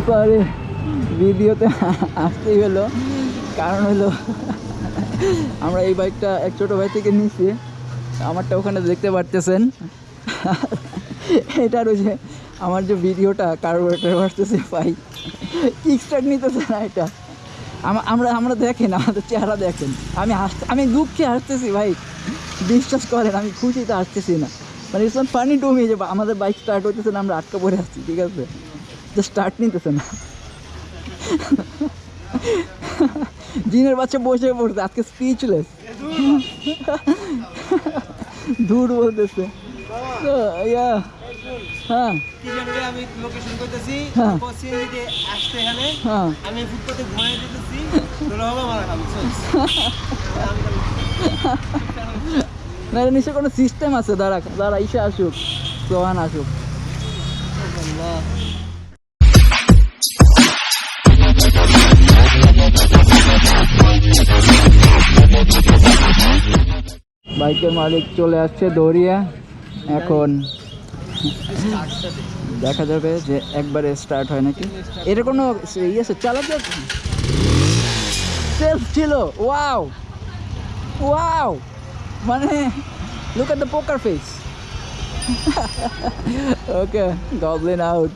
Sorry, ভিডিওতে আসতেই হলো, কারণ হলো আমরা এই বাইকটা এক ছোটো ভাই থেকে নিচ্ছি, আমারটা ওখানে দেখতে পারতেছেন। এটার ওই যে আমার যে ভিডিওটা কার্বোরেটর ভার্সেসে ভাই কিক স্টার্ট নিতেছে না, এটা আমরা দেখেন, আমাদের চেহারা দেখেন, আমি দুঃখে হাসতেছি ভাই, বিশ্বাস করেন, আমি খুশিতে হাসতেছি না, মানে it's not funny to me যে আমাদের বাইক স্টার্ট হইতেছে না, আমরা আটকা পড়ে আসছি, ঠিক আছে, যে স্টার্ট নিতেছে না। জিনের বাচ্চা বসে পড়ছে আজকে, স্পিচলেস, দূর বলতেছে। তো ইয়া হ্যাঁ আমি লোকেশন কইতেছি, সিএনজিতে আসতে এখানে আমি ফুটপাতে ঘুমাই দিতেছি, তোরা হবে মারা খাবি। না, নিশ্চয় কোনো সিস্টেম আছে, দাঁড়া ইসে আসুক, সোহান আসুক। বাইকের মালিক চলে আসছে দৌড়িয়ে, এখন দেখা যাবে যে একবারে স্টার্ট হয় নাকি। এটা কোনো ইয়ে চালাতে সেলফ ছিল, ওয়াও ওয়াও, মানে লুক এট দ্য পোকার ফেস। ওকে, গবলিন আউট।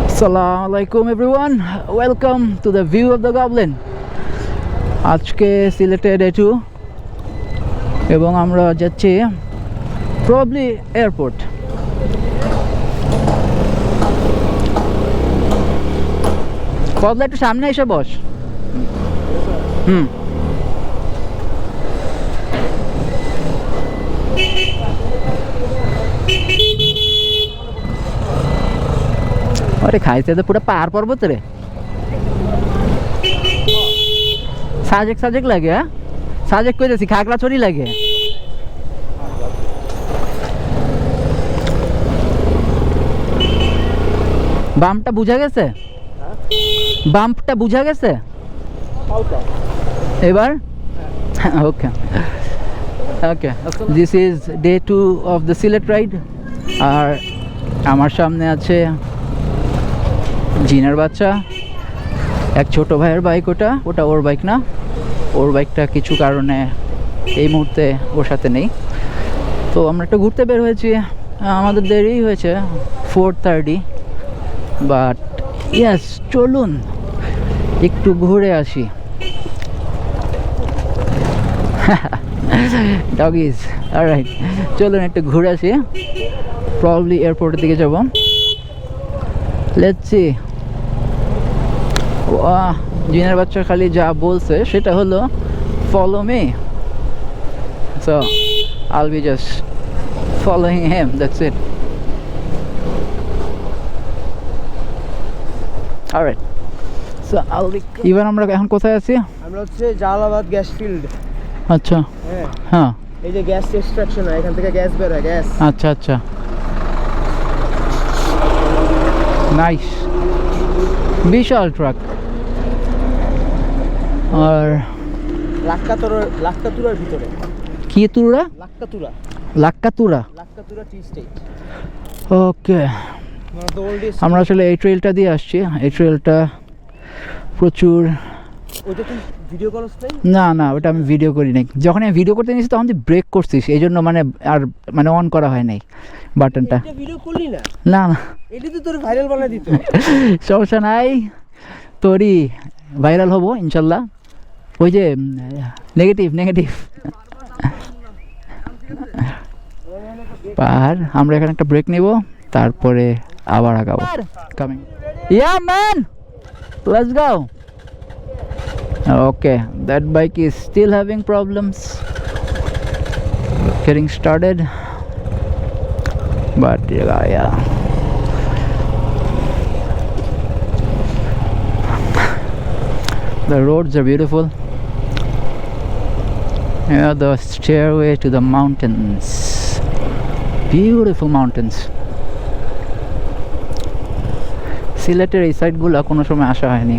আসসালামু আলাইকুম everyone, welcome to the view of the Goblin. আজকে সিলেটে ডে 2 এবং আমরা যাচ্ছি প্রবাবলি এয়ারপোর্ট। কবলা একটু সামনে এসে বস। আরে খাইতে তো পুরো পাহাড় পর্বত রে, সাজেক লাগে, হ্যাঁ সাজেক কইতেছি, খাগড়াছড়ি লাগে। বাম্পটা বুঝা গেছে, বাম্পটা বুঝা গেছে এবার। Okay okay, this is day 2 of the Sylhet ride. আর আমার সামনে আছে জিনার বাচ্চা, এক ছোট ভাইয়ের বাইক, ওটা ওর বাইক না, ওর বাইকটা কিছু কারণে এই মুহূর্তে ওর সাথে নেই। তো আমরা একটু ঘুরতে বের হয়েছি, আমাদের দেরি হয়েছে 4:30, বাট ইয়েস, চলুন একটু ঘুরে আসি। ডগিজ, অলরাইট, চলুন একটু ঘুরে আসি, প্রবাবলি এয়ারপোর্টের দিকে যাব। Let's see. জিনের বাচ্চা খালি যা বলছে সেটা হলো follow me, so I'll be just following him, that's it. Alright, so I'll be... Evan আমরা এখন কোথায় আছি? আমরা হচ্ছে জালালাবাদ গ্যাস ফিল্ড। আচ্ছা, হ্যাঁ, এই যে গ্যাস এক্সট্রাকশন হয়, এখান থেকে গ্যাস বের হয়, গ্যাস। আচ্ছা আচ্ছা, নাইস, বিশাল ট্রাক। আর লাক্কাতুরার ভিতরে কি তুরা? লাক্কাতুরা টি স্টেট। ওকে, আমরা আসলে এই ট্রেলটা দিয়ে আসছি, এই ট্রেলটা প্রচুর। ওইটা তুই ভিডিও করছ না? না, ওটা আমি ভিডিও করি নাই। যখন আমি ভিডিও করতে নিয়েছি তখন তুই ব্রেক করছিস, এই জন্য মানে অন করা হয় নাই বাটনটা। এটা ভিডিও করলি না? না না, এটা তো তোর ভাইরাল বানাই দিত। সমস্যা নাই, তোরই ভাইরাল হবো ইনশাল্লাহ। ওই যে নেগেটিভ পাহাড়। আমরা এখানে একটা ব্রেক নিব, তারপরে আবার আগাবো। Coming, yeah man, let's go. Okay, that bike is still having problems getting started, but yeah. The roads are beautiful. Yeah, the stairway to the mountains, beautiful mountains. সিলেটের এই সাইডগুলো কোনো সময় আসা হয়নি।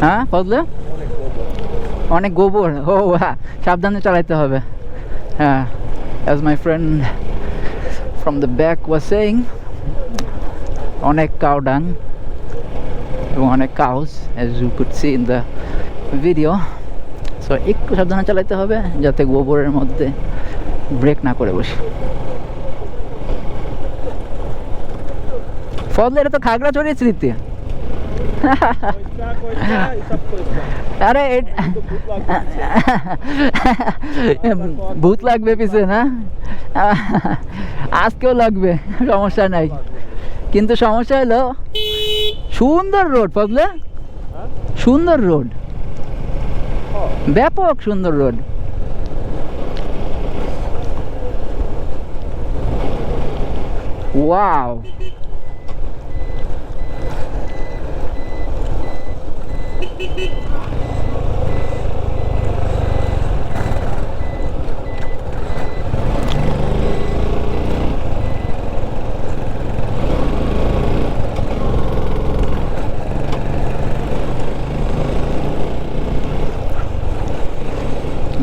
হ্যাঁ ফজলে অনেক গোবর ও হ্যাঁ সাবধানে চালাইতে হবে হ্যাঁ as my friend from the back was saying অনেক cow dung এবং অনেক cows as you could see in the video so একটু সাবধানে চালাইতে হবে যাতে গোবরের মধ্যে ব্রেক না করে বসি ফজলে এটা তো খাগড়াছড়ির স্মৃতি আরে ভূত লাগবে পিছে না আজকেও লাগবে সমস্যা নাই কিন্তু সমস্যা হলো সুন্দর রোড ফজলে সুন্দর রোড ব্যাপক সুন্দর রোড ওয়াও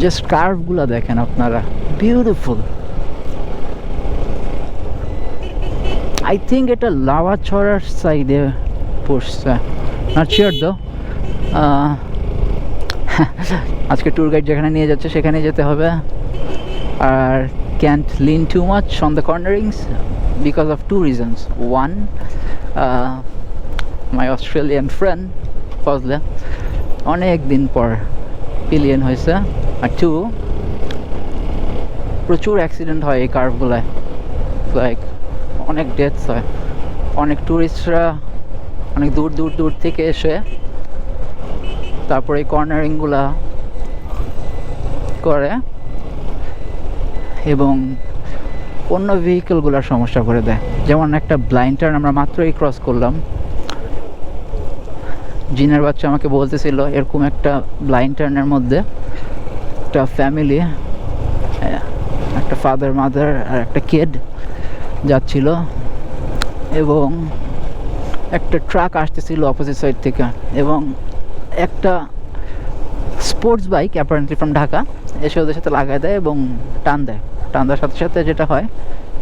জাস্ট কার্ভগুলো দেখেন আপনারা বিউটিফুল আই থিঙ্ক এটা লাভা ছড়ার সাইডে পড়ছে নট শিওর দো আজকে ট্যুর গাইড যেখানে নিয়ে যাচ্ছে সেখানে যেতে হবে আর can't lean too much on the cornerings because of two reasons one my Australian friend Fazle অনেক দিন পর পিলিয়ন হয়েছে আর টু প্রচুর অ্যাক্সিডেন্ট হয় এই কার্ভগুলায় লাইক অনেক ডেথস হয় অনেক ট্যুরিস্টরা অনেক দূর দূর দূর থেকে এসে তারপরে এই কর্নারিংগুলা করে এবং অন্য ভেহিকেলগুলোর সমস্যা করে দেয় যেমন একটা ব্লাইন্ড টার্ন আমরা মাত্রই ক্রস করলাম জিনের বাচ্চা আমাকে বলতেছিল এরকম একটা ব্লাইন্ড টার্নের মধ্যে একটা ফ্যামিলি একটা ফাদার মাদার আর একটা কিড যাচ্ছিল এবং একটা ট্রাক আসতেছিল অপোজিট সাইড থেকে এবং একটা sports bike apparently from Dhaka এসে ওদের সাথে লাগাই দেয় এবং টান দেওয়ার সাথে সাথে যেটা হয়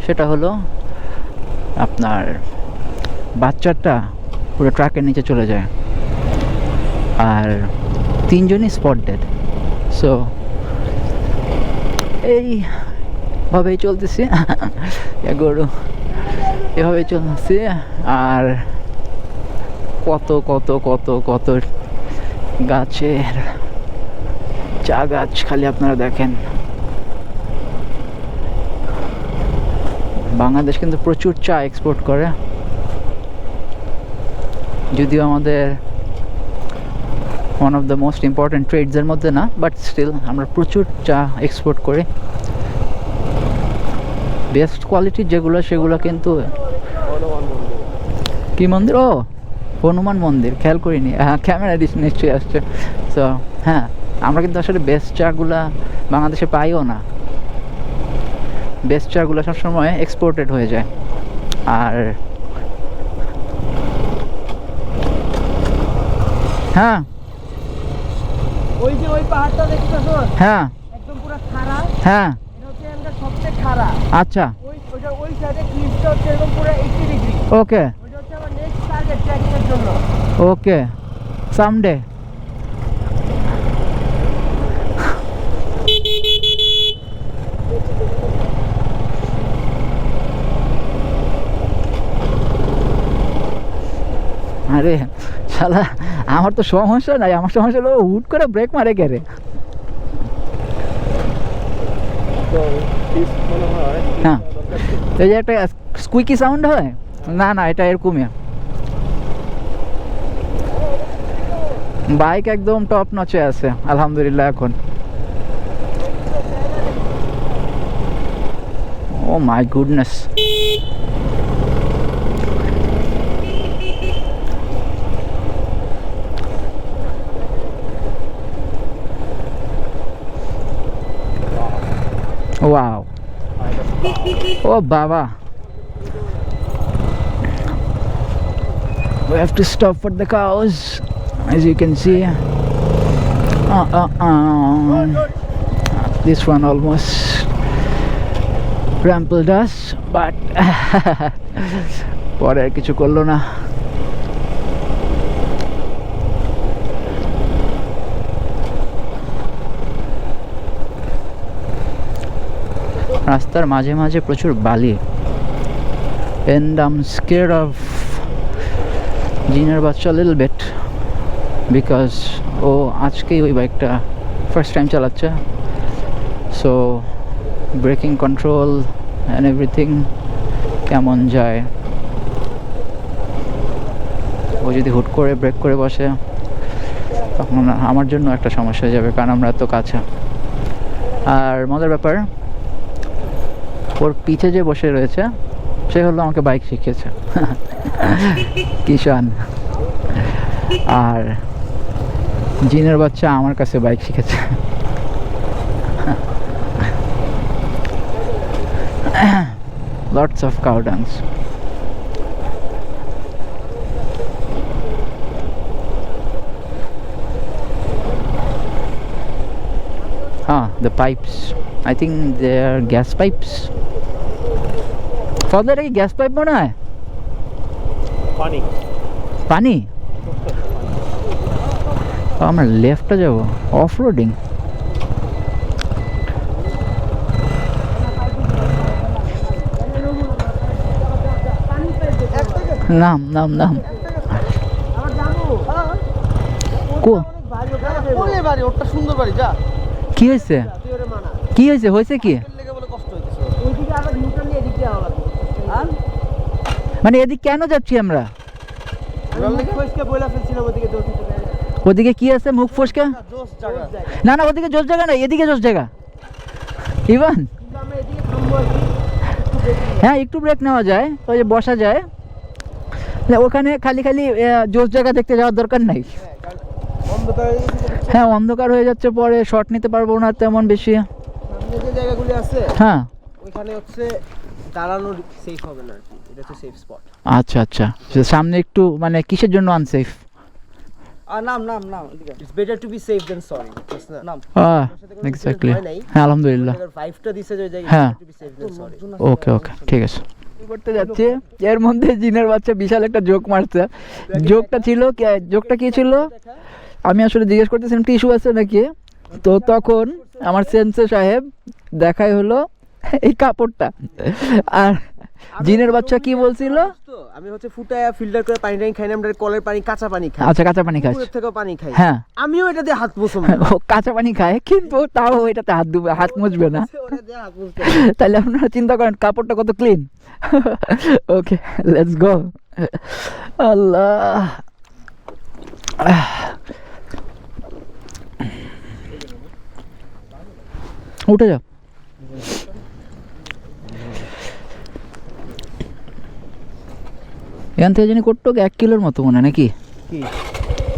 সেটা হলো আপনার বাচ্চাটা পুরো ট্রাকের নিচে চলে যায় আর তিনজনই স্পট ডেড সো এইভাবেই চলতেছি গরু এভাবেই চলতেছি আর কত কত কত কত গাছের চা গাছ খালি আপনারা দেখেন বাংলাদেশ কিন্তু প্রচুর চা এক্সপোর্ট করে যদিও আমাদের one of the most important ট্রেডসের মধ্যে না বাট স্টিল আমরা প্রচুর চা এক্সপোর্ট করি বেস্ট কোয়ালিটির যেগুলো সেগুলো কিন্তু কি মন্দির ও হনুমান মন্দির খেয়াল করিনি হ্যাঁ ক্যামেরা নিশ্চয়ই আসছে সো হ্যাঁ আমরা কিন্তু আসলে বেস্ট চাগুলা বাংলাদেশে পাইও না বেস্ট চাগুলো সবসময় এক্সপোর্টেড হয়ে যায় আর হ্যাঁ ওই যে ওই পাহাড়টা দেখতেছো হ্যাঁ একদম পুরো খাড়া হ্যাঁ এটা হচ্ছে এখানকার সবচেয়ে খাড়া আচ্ছা ওই সাইডে ক্লিপটা হচ্ছে এরকম পুরো 80 ডিগ্রি ওকে ওইটা হচ্ছে আমার নেক্সট টার্গেট ট্রেকিং এর জন্য ওকে সামডে আরে শালা আমার তো সমস্যা নাই আমার সমস্যা হলো হুট করে ব্রেক মারে গেরে হ্যাঁ এই যে একটা স্কুইকি সাউন্ড হয় না না এটা এরকমই বাইক একদম টপ নচে আছে আলহামদুলিল্লাহ এখন oh my goodness Wow. Oh, Baba. We have to stop for the cows. as you can see. This one almost trampled us, but পরে আর কিছু করলো না। রাস্তার মাঝে মাঝে প্রচুর বালি, and I'm scared of জিনের বাচ্চা little bit because ও আজকেই ওই বাইকটা ফার্স্ট টাইম চালাচ্ছে, so breaking control and everything কেমন যায়। ও যদি হুট করে ব্রেক করে বসে তখন আমার জন্য একটা সমস্যা হয়ে যাবে, কারণ আমরা এত কাছে। আর মজার ব্যাপার, ওর পিছে যে বসে রয়েছে সে হলো আমাকে বাইক শিখিয়েছে, কিষান। আর জিনের বাচ্চা আমার কাছে বাইক শিখেছে। Lots of cow dance. The pipes. I think they are gas pipes. Father, এটা কি গ্যাস পাইপ মনে হয়? পানি পানি? আমরা লেফটে যাব, অফ রোডিং। নাম নাম নাম কি হয়েছে? কি হয়েছে? হয়েছে কি? মানে এদিকে কেন যাচ্ছি আমরা? ওদিকে কি আছে? মুখ ফসকা? না না, ওদিকে জোস জায়গা না, এদিকে জোস জায়গা। ইভান, হ্যাঁ একটু ব্রেক নেওয়া যায়, ওই যে বসা যায়, ওখানে খালি খালি জোস জায়গা দেখতে যাওয়ার দরকার নাই। হ্যাঁ অন্ধকার হয়ে যাচ্ছে, পরে শর্ট নিতে পারবো না তেমন বেশি। জায়গাগুলি আছে হ্যাঁ ওইখানে হচ্ছে দাঁড়ানোর সেফ হবে না, এটা হচ্ছে সেফ স্পট। আচ্ছা আচ্ছা, সামনে একটু মানে কিসের জন্য আনসেফ? নাম নাম নাম it's better to be safe than sorry. নাম এক্স্যাক্টলি। হ্যাঁ আলহামদুলিল্লাহ, ভাইবটা দিছে যে জায়গায় হ্যাঁ to be safe than sorry. Okay okay ঠিক আছে। করতে যাচ্ছে, এর মধ্যে জিনের বাচ্চা বিশাল একটা জোক মারছে। জোকটা কি ছিল? আমি আসলে জিজ্ঞেস করতেছিলাম টিস্যু আছে নাকি, তো তখন আমার সেন্সে সাহেব দেখাই হলো এই কাপড়টা। আর জিনের বাচ্চা কি বলছিল? আমি হচ্ছে ফুটায়া ফিল্টার করে পানি টানি খাই না, আমরা কলের পানি কাঁচা পানি খাই। আচ্ছা কাঁচা পানি খাই, পুকুরের থেকে পানি খাই। হ্যাঁ আমিও এটা দিয়ে হাত মুছব। ও কাঁচা পানি খায় কিন্তু তাও এটাতে হাত মুছবে না। তাহলে আপনারা চিন্তা করেন কাপড়টা কত ক্লিন। Okay let's go. আল্লাহ, উঠে যাও। এখান থেকে জানি করতো 1 কিলোর মতো মনে নাকি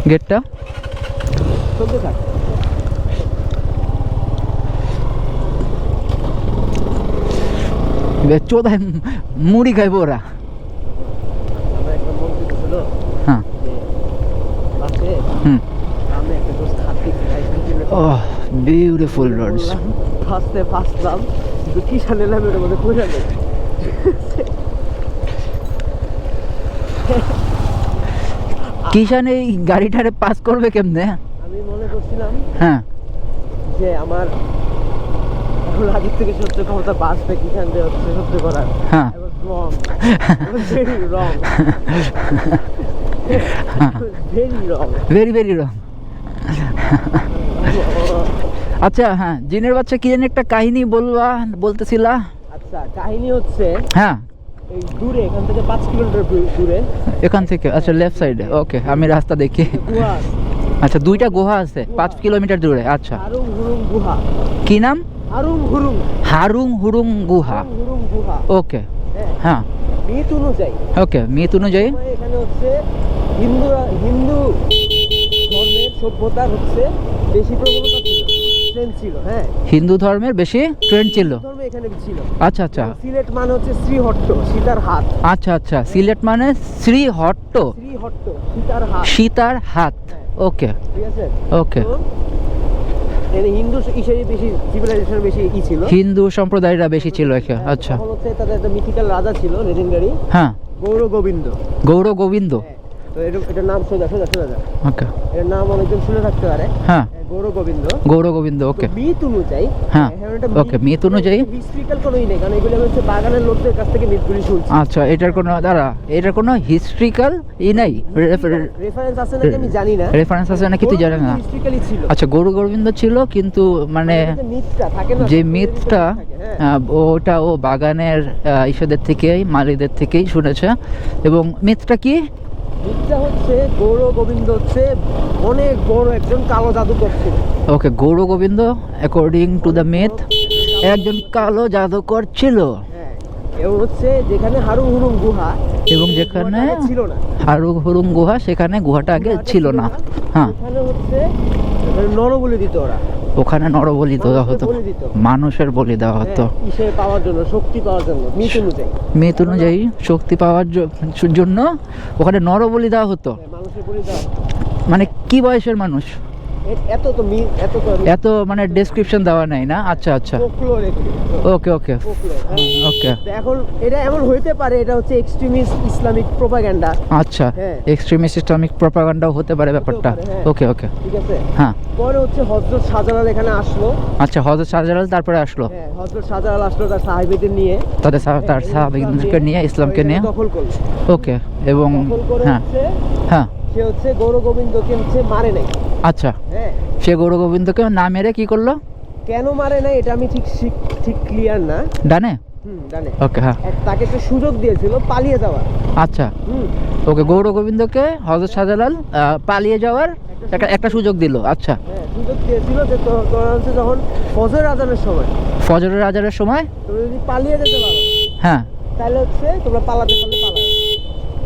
গেটটা? চোদায় মুড়ি খাইবো ওরা। হ্যাঁ ওহ বিউটিফুল রোডস। ফার্স্টে ফার্স্টলাম কিন্তু কি সালে এলাম এর মধ্যে পড়ে গেল। কিষান এই গাড়িটারে পাস করবে কেমনে? আমি মনে করছিলাম হ্যাঁ যে আমার আগের থেকে সহ্য ক্ষমতা বাঁচবে, কিষান যে হচ্ছে সহ্য করার। হ্যাঁ ভেরি ভেরি রং। আচ্ছা হ্যাঁ, জিনের বাচ্চা কি জানি একটা কাহিনী বলতেছিলা? আচ্ছা কাহিনী হচ্ছে হ্যাঁ এই দূরে এখান থেকে 5 কিলোমিটার দূরে, এখান থেকে আচ্ছা লেফট সাইডে। ওকে আমি রাস্তা দেখি। আচ্ছা 2টা গুহা আছে 5 কিলোমিটার দূরে। আচ্ছা হারুং হুরুং গুহা। কি নাম? হারুং হুরুং। হারুং হুরুং গুহা। হুরুং গুহা। ওকে হ্যাঁ মিত অনুযায়ী। ওকে মিত অনুযায়ী এখানে হচ্ছে হিন্দু ধর্মের সভ্যতার হচ্ছে বেশি প্রবণতা ছিল, ট্রেন্ড ছিল। হ্যাঁ হিন্দু ধর্মের বেশি ট্রেন্ড ছিল ধর্মে এখানে ছিল। আচ্ছা আচ্ছা। সিলেট মানে হচ্ছে শ্রীহট্ট, সীতার হাত। আচ্ছা আচ্ছা, সিলেট মানে শ্রীহট্ট, শ্রীহট্ট সীতার হাত। সীতার হাত। ওকে ঠিক আছে। ওকে। তো এর হিন্দু ইসেরই বেশি সিভিলাইজেশন বেশি ছিল, হিন্দু সম্প্রদায়রা বেশি ছিল এখানে। আচ্ছা। তখন হচ্ছে তাদের একটা মিথিক্যাল রাজা ছিল লেজেন্ডারি, হ্যাঁ, গৌর গোবিন্দ। গৌর গোবিন্দ। তো এটার নাম সোজা সোজা সোজা যা, ওকে। এর নাম অনেকজন শুনে থাকতে পারে। হ্যাঁ, গৌর গোবিন্দ। গৌর গোবিন্দ। ওকে। মিথ অনুযায়ী, হ্যাঁ ওকে, মিথ অনুযায়ী। হিস্ট্রিক্যাল কোনোই নেই, কারণ এগুলো হচ্ছে বাগানের লোকদের কাছ থেকে মিথগুলি শুনছি। আচ্ছা, এটার কোনো এটার কোনো হিস্ট্রিক্যাল নাই, রেফারেন্স আছে নাকি আমি জানি না, রেফারেন্স আছে নাকি তুই জানিস না? হিস্ট্রিক্যালি ছিল। আচ্ছা, গৌর গোবিন্দ ছিল, কিন্তু মানে মিথটা থাকে না, যে মিথটা ওটা ও বাগানের ইসেদের থেকেই, মালিকদের থেকেই শুনেছে। এবং মিথটা কি? মিথটা হচ্ছে গৌর গোবিন্দ হচ্ছে অনেক বড় একজন কালো জাদুকর ছিল। Okay, Gour Gobinda according to the myth একজন কালো জাদুকর ছিল। হ্যাঁ, এবং হচ্ছে যেখানে হারুং হুরুং গুহা, এবং যেখানে ছিল না হারুং হুরুং গুহা, সেখানে গুহাটা আগে ছিল না। হ্যাঁ, ওখানে হচ্ছে নরবলি দিত ওরা, ওখানে নরবলি দেওয়া হতো, মানুষের বলি দেওয়া হতো ইসে পাওয়ার জন্য, শক্তি পাওয়ার জন্য, মিথ অনুযায়ী। মিথ অনুযায়ী শক্তি পাওয়ার জন্য ওখানে নরবলি দেওয়া হতো। মানুষের বলি দেওয়া হতো। মানে কি বয়সের মানুষ? এত তো এত মানে ডেসক্রিপশন দেওয়া নাই না? আচ্ছা আচ্ছা, ওকে ওকে ওকে। এখন এটা এমন হইতে পারে, এটা হচ্ছে এক্সট্রিমিস্ট ইসলামিক প্রোপাগান্ডা। আচ্ছা, এক্সট্রিমিস্ট ইসলামিক প্রোপাগান্ডাও হতে পারে ব্যাপারটা। ওকে ওকে, ঠিক আছে। হ্যাঁ, পরে হচ্ছে হযরত শাহজালাল এখানে আসলো। আচ্ছা, হযরত শাহজালাল তারপরে আসলো। হ্যাঁ, হযরত শাহজালাল আসলো তার সাহাবীদের নিয়ে, তার সাহাবীদেরকে নিয়ে, ইসলামকে নিয়ে দখল করলো। ওকে। এবং হ্যাঁ হ্যাঁ, সে হচ্ছে গৌর গোবিন্দকে হচ্ছে মারে নাই। আচ্ছা, হ্যাঁ, সে গৌর গোবিন্দকে না মেরে কি করলো? কেন মারে নাই এটা আমি ঠিক ক্লিয়ার না। ডানে? জানে। ওকে, হ্যাঁ। তাকে একটা সুযোগ দিয়েছিল পালিয়ে যাওয়ার। আচ্ছা, ওকে, গৌর গোবিন্দকে হযরত শাহজালাল পালিয়ে যাওয়ার একটা সুযোগ দিল। আচ্ছা, হ্যাঁ, সুযোগ দিয়েছিল যে তোরা হচ্ছে যখন ফজর আজানের সময়, ফজরের আজানের সময় তোমরা যদি পালিয়ে যেতে পারো, হ্যাঁ, তাহলে হচ্ছে তোমরা পালাতে পারলে পালাও।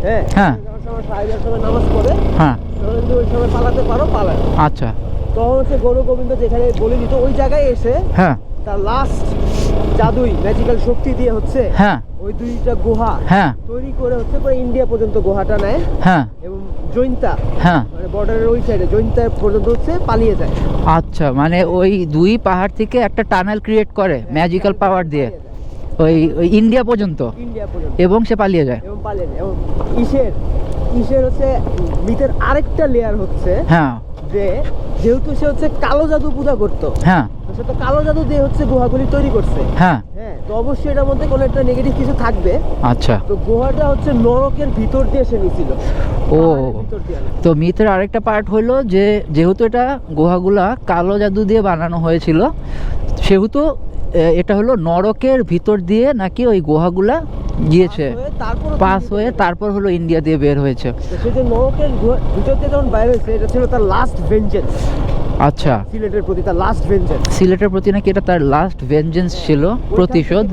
হ্যাঁ হ্যাঁ, যখন সাহাবীরা সময় নামাজ পড়ে, হ্যাঁ, তোমরা যদি ওই সময় পালাতে পারো পালাও। আচ্ছা, তখন হচ্ছে গৌর গোবিন্দ যেখানে বলে দিত, ওই জায়গায় এসে হ্যাঁ, তার লাস্ট জাদুই ম্যাজিক্যাল শক্তি দিয়ে হচ্ছে হ্যাঁ, ওই দুইটা গুহা হ্যাঁ, তৈরি করে হচ্ছে পুরো ইন্ডিয়া পর্যন্ত গুহাটা নেয়। হ্যাঁ, এবং জৈন্তা, হ্যাঁ, মানে বর্ডারের ওই সাইডে জৈন্তা পর্যন্ত হচ্ছে পালিয়ে যায়। আচ্ছা, মানে ওই দুই পাহাড় থেকে একটা টানেল ক্রিয়েট করে ম্যাজিক্যাল পাওয়ার দিয়ে ওই ইন্ডিয়া পর্যন্ত, এবং সে পালিয়ে যায়। এবং পালিয়ে যায়। এবং ইসের হচ্ছে মিথের আরেকটা লেয়ার হচ্ছে, হ্যাঁ, যে যেহেতু সে হচ্ছে কালো জাদু পূজা করতো, হ্যাঁ, সে তো কালো জাদু দিয়ে হচ্ছে গুহাগুলি তৈরি করছে। হ্যাঁ, হ্যাঁ, তো অবশ্যই এটার মধ্যে কোনো একটা নেগেটিভ কিছু থাকবে। আচ্ছা, তো গুহাটা হচ্ছে নরকের ভিতর দিয়ে সে নিছিল। ও, তো মিথের আরেকটা পার্ট হলো যে যেহেতু এটা গুহাগুলা কালো জাদু দিয়ে বানানো হয়েছিল, সেহেতু এটা হলো নরকের ভিতর দিয়ে নাকি ওই গুহাগুলা গিয়েছে, পাস হয়ে তারপর হলো ইন্ডিয়া দিয়ে বের হয়েছে। সে যে নরকের ভিতর দিয়ে যখন বাইরে হয়েছে, এটা ছিল তার লাস্ট ভেঞ্জেন্স। আচ্ছা, সিলেটের প্রতি তার লাস্ট ভেঞ্জেন্স। সিলেটের প্রতি নাকি এটা তার লাস্ট ভেঞ্জেন্স ছিল, প্রতিশোধ।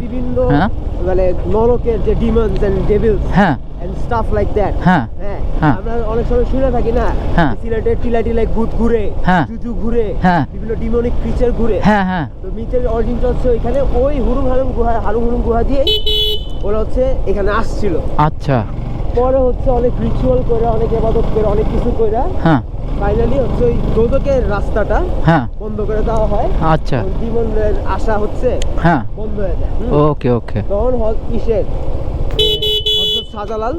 হ্যাঁ, মানে নরকের যে ডিমনস এন্ড ডেভিলস, হ্যাঁ, এন্ড স্টাফ লাইক দ্যাট। হ্যাঁ, হ্যাঁ, আমরা অনেক সময় শুনে থাকি না, সিলেটের টিলা ভূত ঘুরে, জুজু ঘুরে, বিভিন্ন ডিমনিক ক্রিচার ঘুরে। হ্যাঁ, হ্যাঁ, তো মিথের অরিজিনটা হচ্ছে ওইখানে ওই হারুং হুরুং গুহা দিয়ে ওরা হচ্ছে এখানে আসছিল। আচ্ছা, পরে হচ্ছে অনেক রিচুয়াল করে, অনেক ইবাদত করে, অনেক কিছু করে, হ্যাঁ, ফাইনালি হচ্ছে ওই দোজখের রাস্তাটা বন্ধ করে দেওয়া হয়। আচ্ছা, ডিমনের আশা হচ্ছে বন্ধ হয়ে যায়। ওকে ওকে। তখন ইসের হযরত শাহজালাল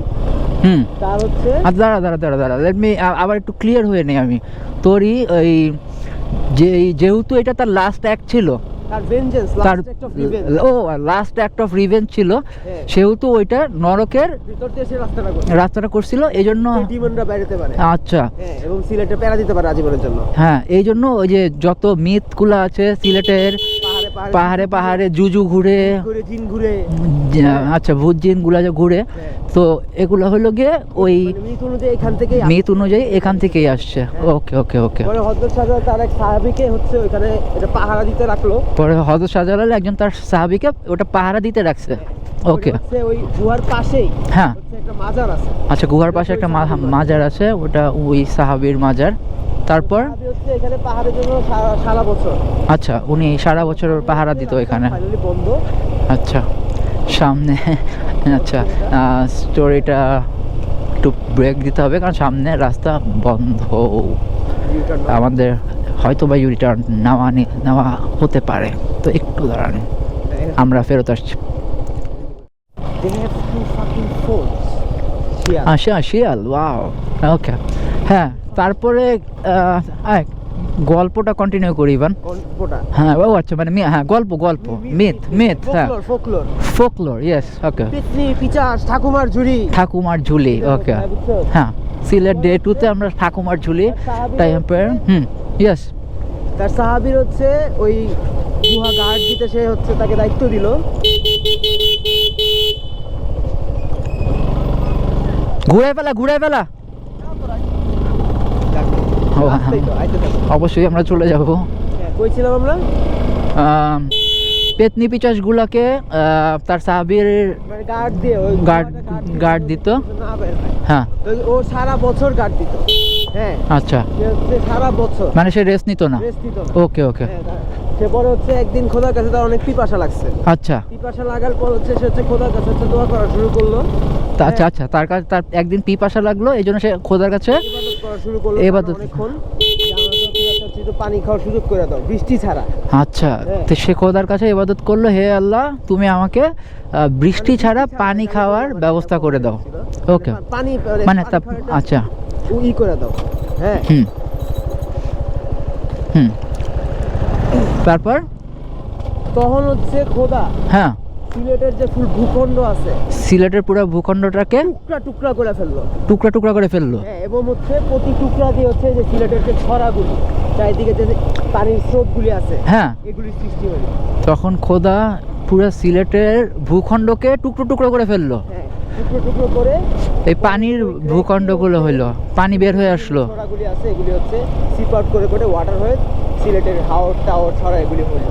তার হচ্ছে, দাঁড়া, লেট মি আবার একটু ক্লিয়ার হয়ে নেই আমি। তোরই ওই যেহেতু এটা তার লাস্ট অ্যাক্ট ছিল, লাস্ট অ্যাক্ট অফ রিভেঞ্জ ছিল, সেহেতু ওইটা নরকের রাস্তাটা করছিল, এই জন্য ডিমনরা বাইরেতে পারে। আচ্ছা, এবং সিলেটে প্যারা দিতে পারে আজীবনের জন্য। হ্যাঁ, এই জন্য ওই যে যত মিথগুলো আছে সিলেটের পাহাড়ে পাহাড়ে জুজু ঘুরে, জিন ঘুরে, আচ্ছা, ভূত জিন গুলা যে ঘুরে, তো এগুলো হলো গিয়ে ওই মিথ অনুযায়ী এখান থেকেই আসছে। ওকে ওকে ওকে। পরে হযরত শাহজালাল তার এক সাহাবীকে হচ্ছে ওখানে এটা পাহারা দিতে রাখলো। পরে হযরত শাহজালাল একজন তার সাহাবীকে ওটা পাহারা দিতে রাখছে। ওকে, ওই গুহার পাশেই হ্যাঁ একটা মাজার আছে। আচ্ছা, গুহার পাশে একটা মাজার আছে, ওটা ওই সাহাবীর মাজার। তারপর এখানে পাহাড়ের জন্য সারা বছর, আচ্ছা, উনি সারা বছর পাহারা দিত এখানে। বন্ধ। আচ্ছা, সামনে, আচ্ছা, স্টোরিটা একটু ব্রেক দিতে হবে, কারণ সামনে রাস্তা বন্ধ। আমাদের হয়তো বা ইউটার্ন নেওয়া হতে পারে, তো একটু দাঁড়ান, আমরা ফেরত আসছি। আচ্ছা, শিয়াল, ওয়াও, ওকে। হ্যাঁ, তারপরে গল্পটা কন্টিনিউ করি ইভান। হ্যাঁ, ও আচ্ছা, মানে হ্যাঁ, গল্প মিথ, হ্যাঁ, ফোকলোর, ইয়েস, ওকে। ঠাকুমার ঝুলি, ওকে। হ্যাঁ, সিলেট ডে 2-তে আমরা ঠাকুমার ঝুলি টাইপের, ইয়েস। তার সাহাবীর হচ্ছে ওই গুহা গার্ড দিতে, সে হচ্ছে তাকে দায়িত্ব দিল। ঘুরাই ফেলা। অবশ্যই আমরা চলে যাব। কইছিলাম আমরা পেতনি পিচাস গুলাকে তার সাহাবীর গার্ড দিত। হ্যাঁ, ও সারা বছর গার্ড দিত। হ্যাঁ, আচ্ছা, সারা বছর, মানে সে রেস্ট নিত না। ওকে। সে পরে হচ্ছে একদিন খোদার কাছে তার অনেক পিপাসা লাগছে। আচ্ছা, পিপাসা লাগার পর হচ্ছে সে হচ্ছে খোদার কাছে হচ্ছে দোয়া করা শুরু করলো। আচ্ছা, তার কাছে তার একদিন পিপাসা লাগলো, এই জন্য সে খোদার কাছে ইবাদত করা শুরু করলো। অনেকক্ষণ পানি খাওয়ার সুযোগ করে দাও, বৃষ্টি ছাড়া। আচ্ছা, তো সে খোদার কাছে ইবাদত করলো, হে আল্লাহ, তুমি আমাকে বৃষ্টি ছাড়া পানি খাওয়ার ব্যবস্থা করে দাও। ওকে, পানি মানে আচ্ছা, ই করে দাও। হ্যাঁ, তারপর তখন হচ্ছে খোদা, হ্যাঁ, সিলেটের যে ফুল ভূখণ্ড আছে, সিলেটের পুরো ভূখণ্ডটাকে টুকরা করে ফেললো। হ্যাঁ, এবং হচ্ছে প্রতি টুকরা দিয়ে হচ্ছে যে সিলেটের যে ছড়াগুলি, চারিদিকে যে পানির স্রোতগুলি আছে, হ্যাঁ, এগুলি সৃষ্টি হলো। তখন খোদা পুরো সিলেটের ভূখণ্ডকে টুকরো করে ফেললো। হ্যাঁ, টুকরো করে এই পানির ভূখণ্ডগুলো হলো, পানি বের হয়ে আসলো। ছড়াগুলি আছে, এগুলি হচ্ছে সিপ আউট করে ওয়াটার হয়ে সিলেটের হাওর টাওয়ার ছড়া এগুলি হলো।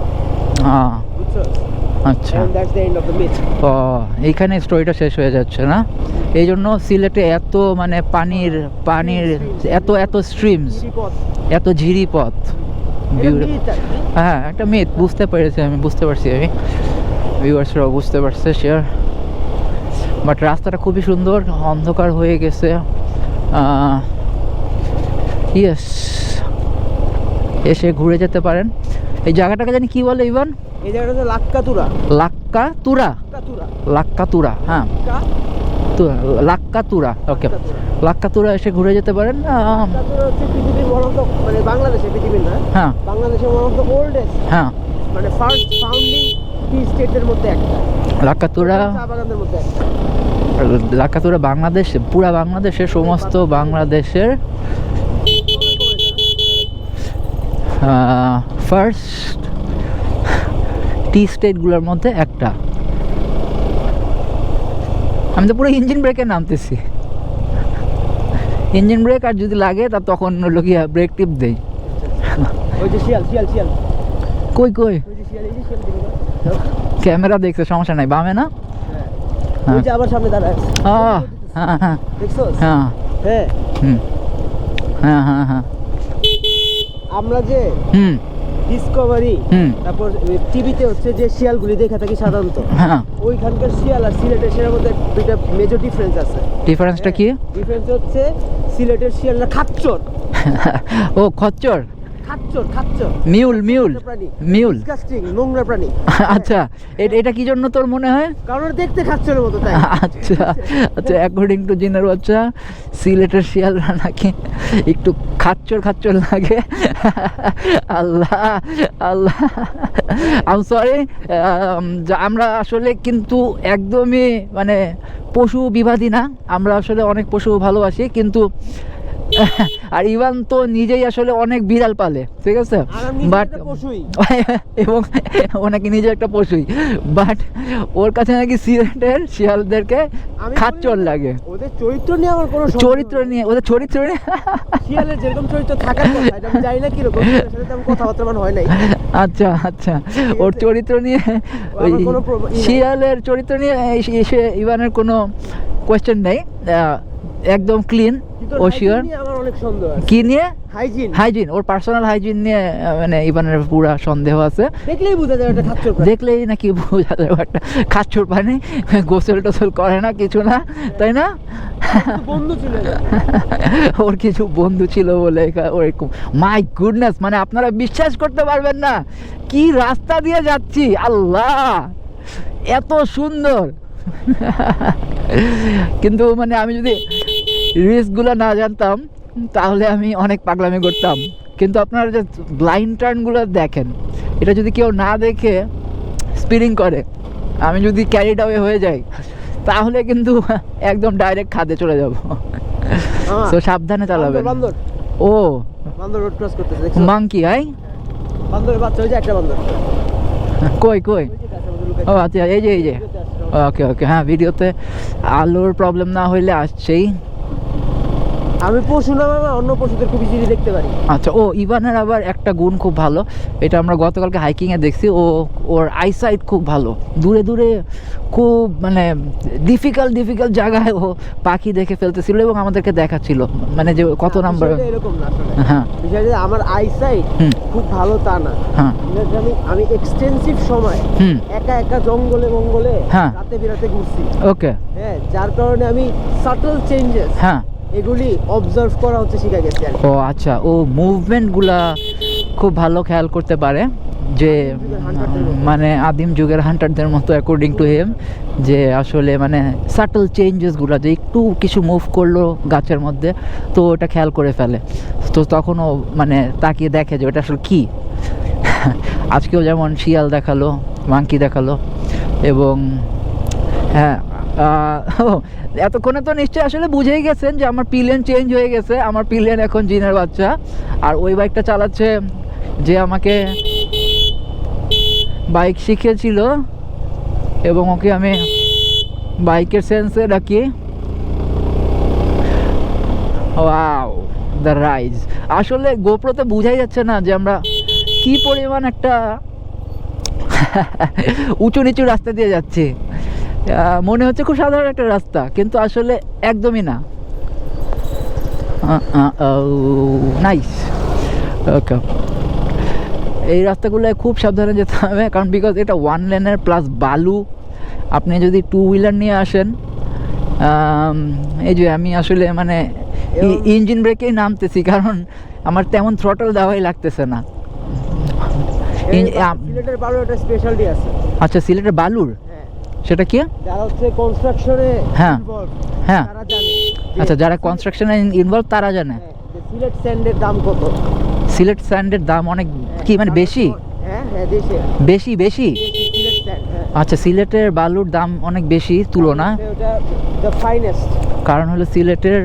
বুঝছো? আচ্ছা, and that's the end of the myth. ও, এইখানে স্টোরিটা শেষ হয়ে যাচ্ছে না? এই জন্য সিলেটে এত মানে পানির এত স্ট্রিমস, এত ঝিরিপথ। হ্যাঁ, একটা মিথ, বুঝতে পারছি আমি ভিউয়ার্সরাও বুঝতে পারছে, শেয়ার। বাট রাস্তাটা খুবই সুন্দর, অন্ধকার হয়ে গেছে। ইয়েস, এসে ঘুরে যেতে পারেন। এই জায়গাটাকে জানি কি বলে ইভান? এই জায়গাটা হচ্ছে লাক্কাতুরা, হ্যাঁ, লাক্কাতুরা, ওকে। লাক্কাতুরা এসে ঘুরে যেতে পারেন। লাক্কাতুরা হচ্ছে পৃথিবীর মানে বাংলাদেশে, পৃথিবীর না, হ্যাঁ, বাংলাদেশের ওল্ডেস্ট, হ্যাঁ, মানে ফার্স্ট ফাউন্ডিং টি স্টেটের মধ্যে একটা। লাক্কাতুরা চা বাগানের মধ্যে একটা। লাক্কাতুরা পুরা বাংলাদেশের সমস্ত বাংলাদেশের ফার্স্ট টি স্টেটগুলোর মধ্যে একটা। আমি তো পুরো ইঞ্জিন ব্রেকে নামতেছি, ইঞ্জিন ব্রেক, আর যদি লাগে তা তখন হলো কি ব্রেক টিপ দেই। ওই যে শিয়াল কই ওই যে শিয়াল, এই যে শিয়াল ক্যামেরা দেখছে, সমস্যা নাই, বামে না? ওই যে আবার সামনে দাঁড়ায় আছে। হ্যাঁ, দেখছস? হ্যাঁ, আমরা যে ডিসকভারি, তারপর টিভিতে হচ্ছে যে শিয়ালগুলি দেখে থাকি সাধারণত, ওইখানকার শিয়াল আর সিলেটের শিয়ালের মধ্যে দুইটা মেজর ডিফারেন্স আছে। ডিফারেন্সটা কি? ডিফারেন্স হচ্ছে সিলেটের শিয়ালরা খাচ্চর। ও, খচ্চর, মিউল, ডিসকাস্টিং, নোংরা প্রাণী। আচ্ছা, এটা কি জন্য তোর মনে হয়? কারণ দেখতে খাচ্চরের মতো, তাই। আচ্ছা, অ্যাকর্ডিং টু জিনের বাচ্চা, সিলেটের শিয়ালরা নাকি একটু খাচ্চর লাগে। আল্লাহ, আম সরি, আমরা আসলে কিন্তু একদমই মানে পশু বিবাদী না, আমরা আসলে অনেক পশু ভালোবাসি, কিন্তু আর ইভান তো নিজেই আসলে অনেক বিড়াল পালে, ঠিক আছে, বাট এবং ও নাকি নিজে একটা পশুই, বাট ওর কাছে নাকি সিলেটের শিয়ালদেরকে খাচ্চর লাগে। ওদের চরিত্র নিয়ে আমার কোনো ওদের চরিত্র নিয়ে শিয়ালের যেরকম চরিত্র থাকার কথা, এটা আমি জানি না কি রকম, সেটা আমি কথাবার্তা হয় নাই। আচ্ছা, ওর চরিত্র নিয়ে, ওই শিয়ালের চরিত্র নিয়ে ইভানের কোনো কোয়েশ্চেন নেই, একদম ক্লিন। তোর ও hygiene শিওর নিয়ে আমার অনেক সন্দেহ আছে। কি নিয়ে? হাইজিন হাইজিন, ওর পার্সোনাল হাইজিন নিয়ে মানে ইভানের পুরা সন্দেহ আছে। দেখলেই বোঝা যায় একটা খাচ্চর প্রাণী। দেখলেই নাকি বোঝা যায় ও একটা খাচ্ছর পানি, গোসল টোসল করে না কিছু না, তাই না? কিন্তু বন্ধু ছিল এরা। ওর কিছু বন্ধু ছিল বলে ওরকম। মাই গুডনেস, মানে আপনারা বিশ্বাস করতে পারবেন না কি রাস্তা দিয়ে যাচ্ছি, আল্লাহ এত সুন্দর। কিন্তু মানে আমি যদি রিস্কগুলো না জানতাম তাহলে আমি অনেক পাগলামি করতাম। কিন্তু আপনারা যে ব্লাইন্ড টার্নগুলো দেখেন, এটা যদি কেউ না দেখে স্পিডিং করে, আমি যদি ক্যারিড অ্যাওয়ে হয়ে যাই তাহলে কিন্তু একদম ডাইরেক্ট খাদে চলে যাব। তো সাবধানে চালাবেন। বান্দর ও বান্দর রোড ক্রস করতেছে, দেখছো? মাংকি, আই বান্দরের বাচ্চা, ওই যে একটা বান্দর। কই কই? ও আচ্ছা, এই যে ওকে ওকে, হ্যাঁ ভিডিওতে আলোর প্রবলেম না হইলে আসছেই। আমি পশু না মামা, অন্য পশুদের খুব ইজিলি দেখতে পারি। আচ্ছা, ও ইভানের আবার একটা গুণ খুব ভালো, এটা আমরা গতকালকে হাইকিংয়ে দেখছি, ওর আইসাইট খুব ভালো, দূরে দূরে খুব মানে ডিফিকাল্ট জায়গায় ও পাখি দেখে ফেলতেছিল এবং আমাদেরকে দেখাচ্ছিল, মানে যে কত নাম্বার। এরকম না আসলে, হ্যাঁ বিষয়টা যে আমার আইসাইট খুব ভালো তা না। হ্যাঁ আমি এক্সটেন্সিভ সময় একা একা জঙ্গলে মঙ্গলে হ্যাঁ রাতে বিরাতে ঘুরছি। ওকে, হ্যাঁ, যার কারণে আমি সাটল চেঞ্জেস হ্যাঁ এগুলি অবজার্ভ করা হচ্ছে শিখে গেছি আর কি। ও আচ্ছা, ও মুভমেন্টগুলা খুব ভালো খেয়াল করতে পারে, যে মানে আদিম যুগের হান্টারদের মতো অ্যাকর্ডিং টু হিম, যে আসলে মানে সাটল চেঞ্জেসগুলো, যে একটু কিছু মুভ করলো গাছের মধ্যে তো ওটা খেয়াল করে ফেলে। তো তখন ও মানে তাকিয়ে দেখে যে ওটা আসলে কী। আজকেও যেমন শিয়াল দেখালো, মাংকি দেখালো, এবং হ্যাঁ এতক্ষণে তো নিশ্চয়ই আসলে বুঝেই গেছেন যে আমার পিলিয়ন চেঞ্জ হয়ে গেছে, আমার পিলিয়ন এখন জিনের বাচ্চা। আর ওই বাইকটা চালাচ্ছে যে আমাকে বাইক শিখিয়েছিল, এবং ওকে আমি বাইকের সেন্সে রাখি। Wow, the rise. আসলে গোপ্রোতে বোঝাই যাচ্ছে না যে আমরা কি পরিমাণ একটা উঁচু নিচু রাস্তা দিয়ে যাচ্ছি। মনে হচ্ছে খুব সাধারণ একটা রাস্তা, কিন্তু আসলে একদমই না। নাইস, ওকে। এই রাস্তাগুলোয় খুব সাবধানে যেতে হবে, কারণ বিকজ এটা ওয়ান লেনের প্লাস বালু। আপনি যদি টু হুইলার নিয়ে আসেন, এই যে আমি আসলে মানে ইঞ্জিন ব্রেকেই নামতেছি, কারণ আমার তেমন থ্রটল দেওয়াই লাগতেছে না। সিলেটের বালুর একটা স্পেশালিটি আছে। আচ্ছা, সিলেটের বালুর সেটা কি? যারা হচ্ছে কনস্ট্রাকশনে হ্যাঁ হ্যাঁ, তারা জানে। আচ্ছা, যারা কনস্ট্রাকশনে ইনভলভ তারা জানে যে সিলেট স্যান্ডের দাম কত। সিলেট স্যান্ডের দাম অনেক কি মানে বেশি? হ্যাঁ হ্যাঁ, দেশে বেশি বেশি। সিলেট স্যান্ড, আচ্ছা, সিলেটের বালুর দাম অনেক বেশি তুলনা, ওটা দ্য ফাইনেস্ট। কারণ হলো সিলেটের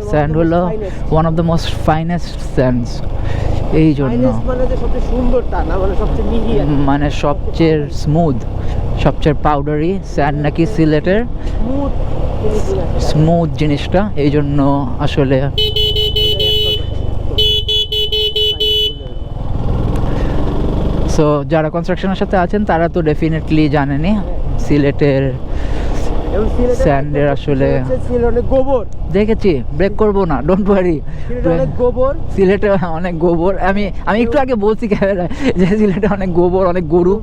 স্যান্ড হলো one of the most finest sands, এই জন্য মানে যে সবচেয়ে সুন্দর তা না, মানে সবচেয়ে মিহি, মানে সবচেয়ে স্মুথ, সবচেয়ে পাউডারি স্যান্ড নাকি সিলেটের স্মুথ জিনিসটা, এই জন্য আসলে। সো যারা কনস্ট্রাকশনের সাথে আছেন তারা তো ডেফিনেটলি জানেনি সিলেটের স্যান্ডের আসলে অনেক গোবর দেখেছি। ব্রেক করবো না, ডোন্ট ওয়ারি। গোবর, সিলেটে অনেক গোবর। আমি একটু আগে বলছি ক্যামেরায় যে সিলেটে অনেক গোবর, অনেক গরু,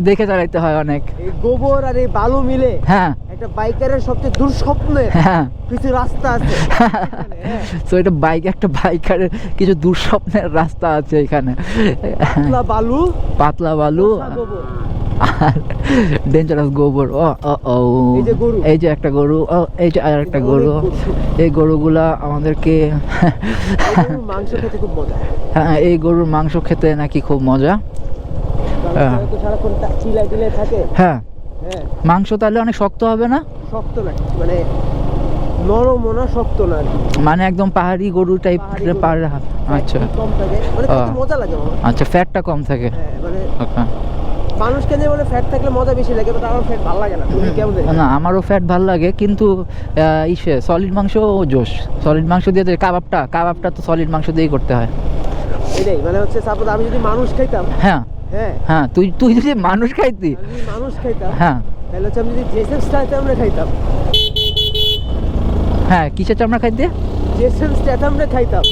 দেখে চালাইতে হয় অনেক। এই গোবর আর এই বালু মিলে হ্যাঁ, একটা বাইকারের সবচেয়ে দুঃস্বপ্নের হ্যাঁ কিছু রাস্তা আছে। তো এটা একটা বাইকারের কিছু দুঃস্বপ্নের রাস্তা আছে এখানে। পাতলা বালু আর ডেঞ্জারাস গোবর। এই যে একটা গরু, এই যে আর একটা গরু। এই গরুগুলা আমাদেরকে মাংস খেতে খুব মজা। হ্যাঁ, এই গরুর মাংস খেতে নাকি খুব মজা। হ্যাঁ, মাংস তাহলে অনেক শক্ত হবে না? শক্ত না, মানে নরম না, শক্ত না, মানে একদম পাহাড়ি গরু টাইপ। আচ্ছা, মজা লাগে। আচ্ছা, ফ্যাটটা কম থাকে। মানুষকে যে বলে ফ্যাট থাকলে মজা বেশি লাগে, বাট আমার ফ্যাট ভালো লাগে না। তুমি কেমন? না, আমারও ফ্যাট ভালো লাগে, কিন্তু সলিড মাংস জোশ। সলিড মাংস দিয়ে কাবাবটা তো সলিড মাংস দিয়েই করতে হয়। এটাই মানে হচ্ছে, সাপোজ আমি যদি মানুষ খাইতাম, হ্যাঁ হ্যাঁ, তুই যদি মানুষ খাইতাম, হ্যাঁ তাহলে হচ্ছে আমি যদি জেসের স্টাইলে আমরা খাইতাম। হ্যাঁ, কিসের চামড়া খাইতে? জেসন স্ট্যাথামরে খাইতাম।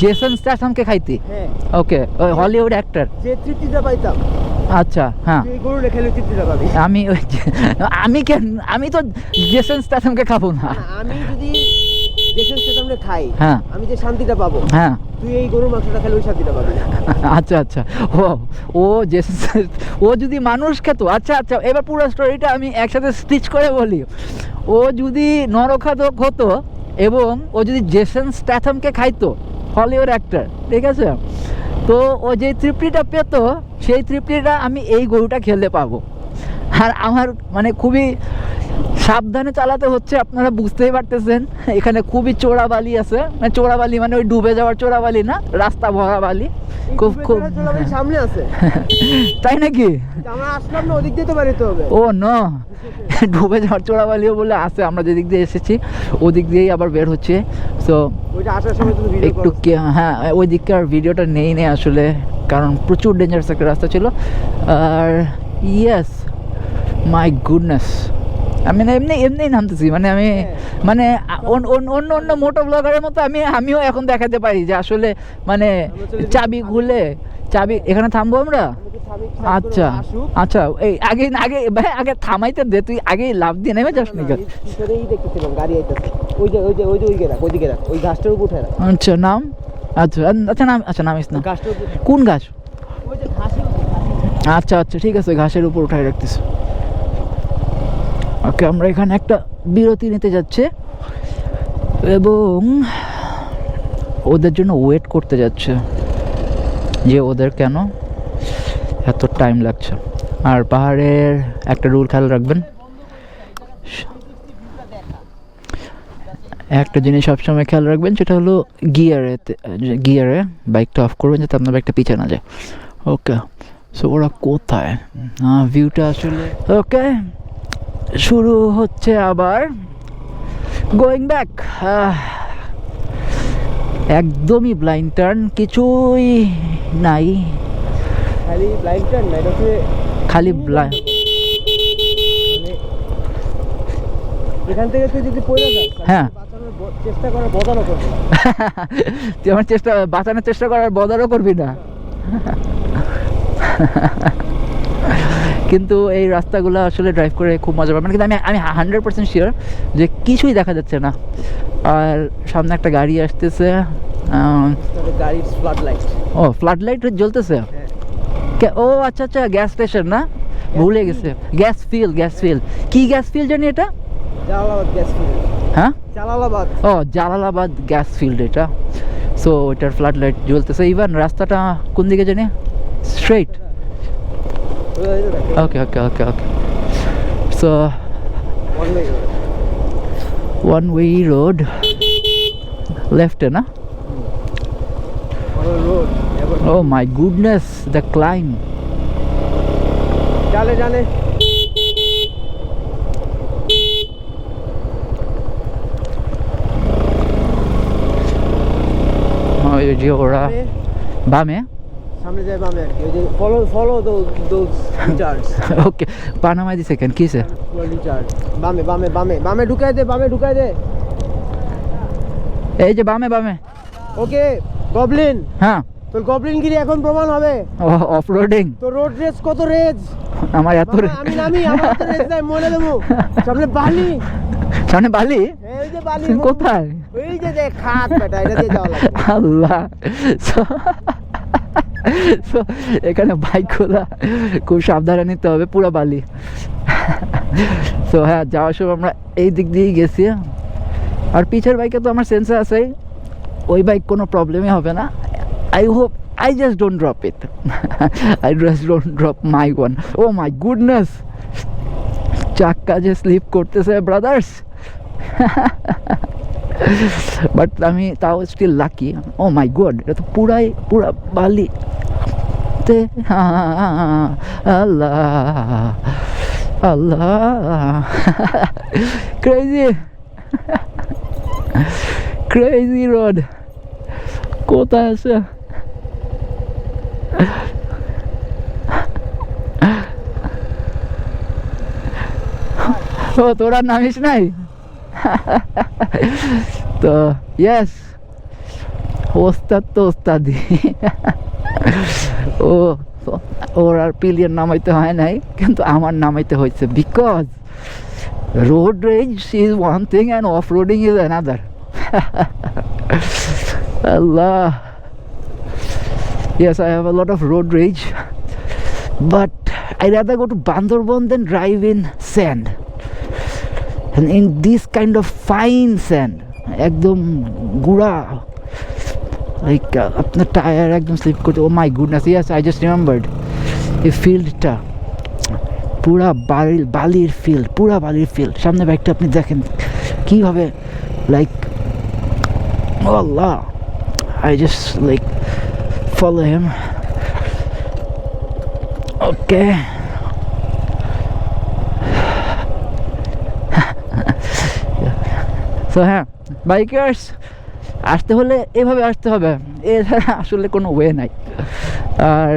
জেসন স্ট্যাথামকে খাইতি? হ্যাঁ। ওকে, ওই হলিউড অ্যাক্টর। যে তৃপ্তিটা পাইতাম। আচ্ছা, হ্যাঁ। এই গরু রেখে তৃপ্তিটা পাবি। আমি তো জেসন স্ট্যাথামকে খাবো না। আমি যদি জেসন স্ট্যাথামরে খাই, হ্যাঁ, আমি যে শান্তিটা পাবো, হ্যাঁ, তুই এই গরুর মাংসটা খেলে ওই শান্তিটা পাবি না। আচ্ছা আচ্ছা, ও জেসন, ও যদি মানুষ খেত, আচ্ছা আচ্ছা, এবার পুরো স্টোরিটা আমি একসাথে স্টিচ করে বলি। ও যদি নরখাদক হতো এবং ও যদি জেসন স্ট্যাথামকে খাইতো, হলিউড অ্যাক্টর, ঠিক আছে, তো ও যে তৃপ্তিটা পেতো সেই তৃপ্তিটা আমি এই গরুটা খেলে পাবো। আর আমার মানে খুবই সাবধানে চালাতে হচ্ছে, আপনারা বুঝতেই পারতেছেন। এখানে খুবই চোরা বালি আছে, মানে চোরা বালি মানে ওই ডুবে যাওয়ার চোরা বালি না, রাস্তা ভরা বালি। খুব খুব সামনে আছে। তাই নাকি? আমরা আসলাম না, ওদিক দিয়ে তো বেরোতে হবে। ও না, ডুবে যাওয়ার চোরা বালিও বলে আছে। আমরা যেদিক দিয়ে এসেছি ওদিক দিয়েই আবার বের হচ্ছে। সো ওইটা আসার সময় তুমি ভিডিও একটু হ্যাঁ, ওই দিককার ভিডিওটা নেই আসলে, কারণ প্রচুর ডেঞ্জারাস একটা রাস্তা ছিল। আর ইয়েস, মাই গুডনেস, আমি না এমনি নামতেছি, মানে আমি মানে অন্য মোটো ব্লগারের মতো আমিও এখন দেখাতে পারি যে আসলে মানে চাবি খুলে চাবি। এখানে থামবো আমরা? আচ্ছা আচ্ছা, এই আগে থামাইতে দে, তুই আগে লাভ দিয়ে নেমে যাস নাকি? দেখতেছিলাম গাড়ি আইতেছে, ওইদিকে রাখ, ওই ঘাসটার উপর উঠে রাখ। আচ্ছা নাম, আচ্ছা আচ্ছা নাম, আচ্ছা নামিস না। কোন ঘাস? আচ্ছা আচ্ছা, ঠিক আছে, ঘাসের উপর উঠাই রাখতেছি। ওকে, আমরা এখানে একটা বিরতি নিতে যাচ্ছে এবং ওদের জন্য ওয়েট করতে যাচ্ছে যে ওদের কেন এত টাইম লাগছে। আর পাহাড়ের একটা রুল খেয়াল রাখবেন, একটা জিনিস সবসময় খেয়াল রাখবেন, সেটা হলো গিয়ারে বাইকটা অফ করবেন যাতে আপনার বাইকটা পিছিয়ে না যায়। ওকে, সো ওরা কোথায়? ভিউটা আসলে ওকে, শুরু হচ্ছে আবার গোয়িং ব্যাক। একদমই ব্লাইন্ড টার্ন, কিছুই নাই, খালি ব্লাইন্ড টার্ন না, এটা খালি ব্লাইন্ড। এখান থেকে তুই যদি পড়ে যাস, হ্যাঁ, চেষ্টা করার বদলও করবি না। তুই আমার বাঁচানোর চেষ্টা করার বদলও করবি না। কিন্তু এই রাস্তাগুলো আসলে ড্রাইভ করে খুব মজা পাবেন। কিন্তু আমি 100% শিওর যে কিছুই দেখা যাচ্ছে না। আর সামনে একটা গাড়ি আসতেছে, গাড়ির ফ্লাড লাইট। ও, ফ্লাড লাইট জ্বলতেছে। ও আচ্ছা আচ্ছা, গ্যাস স্টেশন না, ভুলে গেছে। গ্যাস ফিল, কি গ্যাস ফিল জানি এটা? Jalalabad gas field. হ্যাঁ, জালালাবাদ। ও, জালালাবাদ গ্যাস ফিল্ড এটা। সো ওইটার ফ্লাড লাইট জ্বলতেছে। ইভেন রাস্তাটা কোন দিকে জানি? Straight. Okay okay okay okay, so one way road, left na? Oh my goodness, the climb. Jale oh ye ora bame সামনে যায় বামে আর কি, ওই যে ফলো দোজ রিচার্জ। ওকে, পানামাই দি সেকেন্ড কিসে রিচার্জ। বামে ঢুকাই দে। এই যে বামে। Okay goblin. হ্যাঁ, তোর গবলিনগিরি এখন প্রমাণ হবে। Off roading. তোর রোড রেস কত রেজ? আমার এত আমি নামি, আমার তো রেজ নাই, মনে দেবো। সামনে বালি। এই যে বালি। কোথায়? ওই যে দেখ খাট বেটা, এটা দিয়ে যাওয়া লাগবে। আল্লাহ, এখানে বাইকগুলো খুব সাবধানে নিতে হবে, পুরো বালি। তো হ্যাঁ, যাওয়ার সময় আমরা এই দিক দিয়েই গেছি। আর পিছের বাইকে তো আমার সেন্সার আছে, ওই বাইক কোনো প্রবলেমই হবে না। I hope I just don't drop it. I just don't drop my one. Oh my goodness, চাক্কা যে স্লিপ করতেছে ব্রাদার্স। বাট আমি তাও স্টিল লাকি। ও মাই গড, এটা তো পুরা বালি। আল্লাহ ক্রেজি রোড। কোথায় আছে? ও, তোরা নামিস নাই? তো ইয়েস, ওস্তাদ তো ওস্তাদি। ও ওর আর পিলিয়ন নামাইতে হয় নাই, কিন্তু আমার নামাইতে হয়েছে, because road rage is one thing and off-roading is another. Allah. Yes, I have a lot of road rage, but I'd rather go to Bandarban than drive in sand, and in this kind of fine sand, ekdom gura, like apna tire ekdom slip korte. Oh my goodness, yes, I just remembered এই ফিল্ডটা পুরা বালির field, পুরা বালির field. সামনে ব্যাগটা আপনি দেখেন কীভাবে, like Allah, I just like follow him. Okay, so হ্যাঁ বাইকার্স, আসতে হলে এভাবে আসতে হবে, এছাড়া আসলে কোনো ওয়ে নাই। আর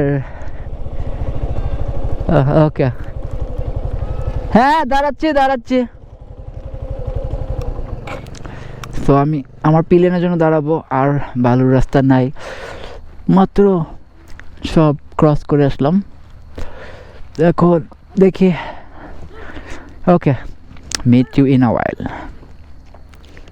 ওকে, হ্যাঁ দাঁড়াচ্ছি। তো আমি আমার পিলেনের জন্য দাঁড়াবো, আর বালুর রাস্তা নাই, মাত্র সব ক্রস করে আসলাম। এখন দেখি, okay, meet you in a while.